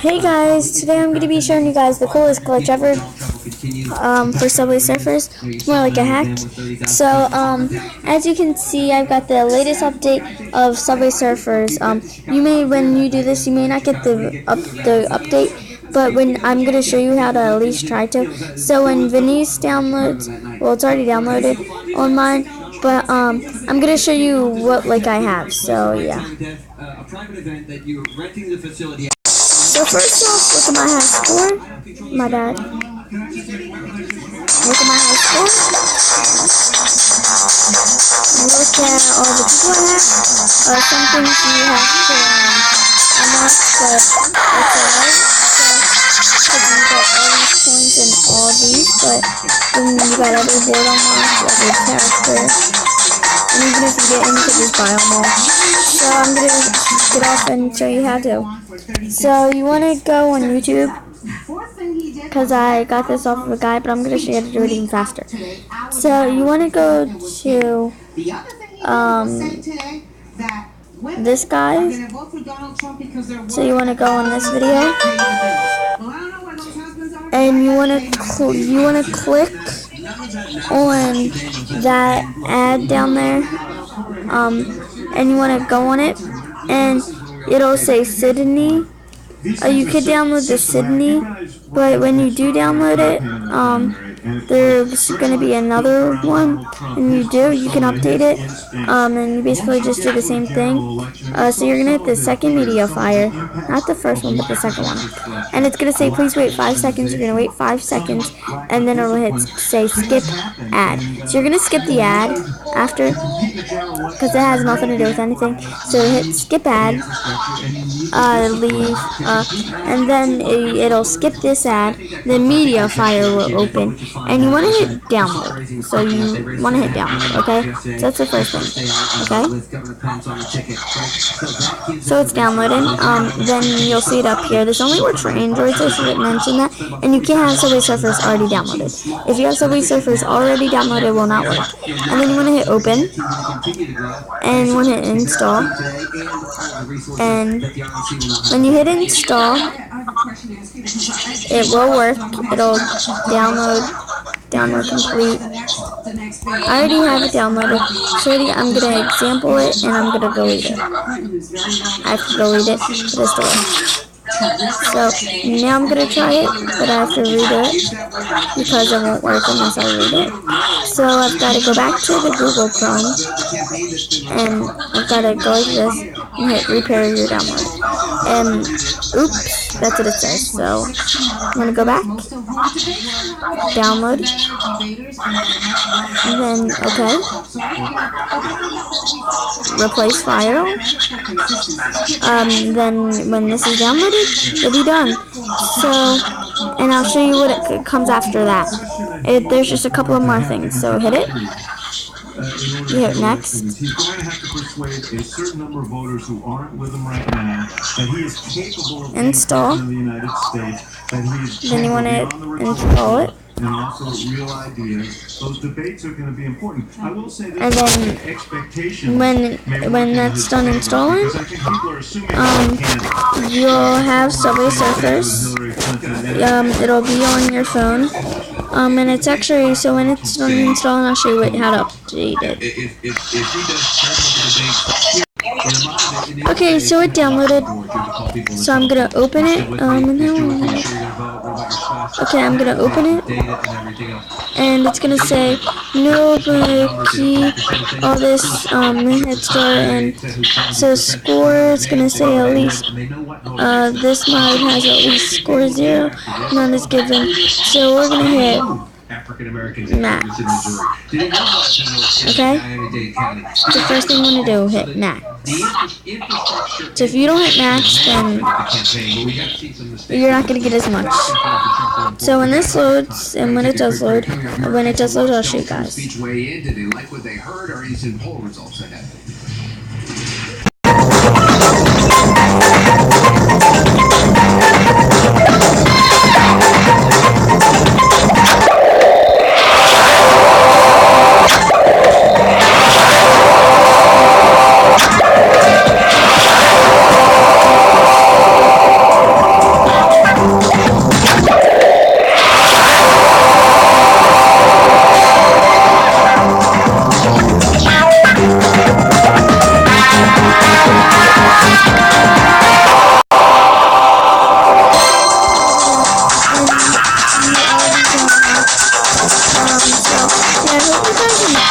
Hey guys, today I'm going to be showing you guys the coolest glitch ever for Subway Surfers. It's more like a hack. So, as you can see, I've got the latest update of Subway Surfers. When you do this, you may not get the update, but I'm going to show you how to at least try to. So when Venice downloads, well, it's already downloaded on mine, but I'm going to show you what I have. So yeah. So first off, look at my high score. My bad. Look at my high score. Look at all the people I have. Some things you have to unlock, but that's alright. So, you got all these coins and all these, but then you got every board unlocked, every character. And even if you get in, you can just buy them all. So I'm going to get off and show you how to. So you want to go on YouTube, because I got this off of a guy, but I'm going to show you how to do it even faster. So you want to go to this guy. So you want to go on this video, and you want to click on that ad down there, and you want to go on it, and it'll say Sydney. You could download the Sydney, but when you do download it, there's going to be another one, and you can update it, and you basically just do the same thing. So you're going to hit the second media fire, not the first one, but the second one, and it's going to say please wait 5 seconds. You're going to wait 5 seconds, and then it'll say skip ad. So you're going to skip the ad after, because it has nothing to do with anything. So hit skip ad, leave, and then it'll skip this ad. The media fire will open, and you want to hit download. So you want to hit download, okay? So that's the first thing, okay? So it's downloading. Then you'll see it up here. This only works for Android, so I should mention that. And you can't have Subway Surfers already downloaded. If you have Subway Surfers already downloaded, it will not work. And then you want to hit open, and you want to hit install. And when you hit install, it will work. It'll download complete. I already have it downloaded. So I'm going to example it, and I'm going to delete it. I have to delete it, but it's still works. So now I'm going to try it, but I have to redo it, because it won't work unless I read it. So I've got to go back to the Google Chrome, and I've got to go like this and hit repair your download. And oops, that's what it says. So I'm going to go back, download, and then okay, replace file. Then when this is downloaded, it'll be done. So, and I'll show you what it comes after that. There's just a couple of more things. So hit it. You hit next. He's going to have to persuade a certain number of voters who aren't with him right now that he is capable of install. In the United States, that he is then you want to install it. And also real ideas. Those debates are going to be important. I will say this, and then when that's done installing, you'll have Subway Surfers. It'll be on your phone. And it's actually, so when it's done installing, I'll show you how to update it. Okay, so it downloaded. So I'm gonna open it. Okay, I'm gonna open it, and it's gonna say no key, all this hit start, and so score. It's gonna say at least this mod has at least score 0. None is given. So we're gonna hit max. Okay? The first thing you want to do, hit max. So if you don't hit max, then you're not going to get as much. So when this loads, and when it does load, I'll show you guys. hope you guys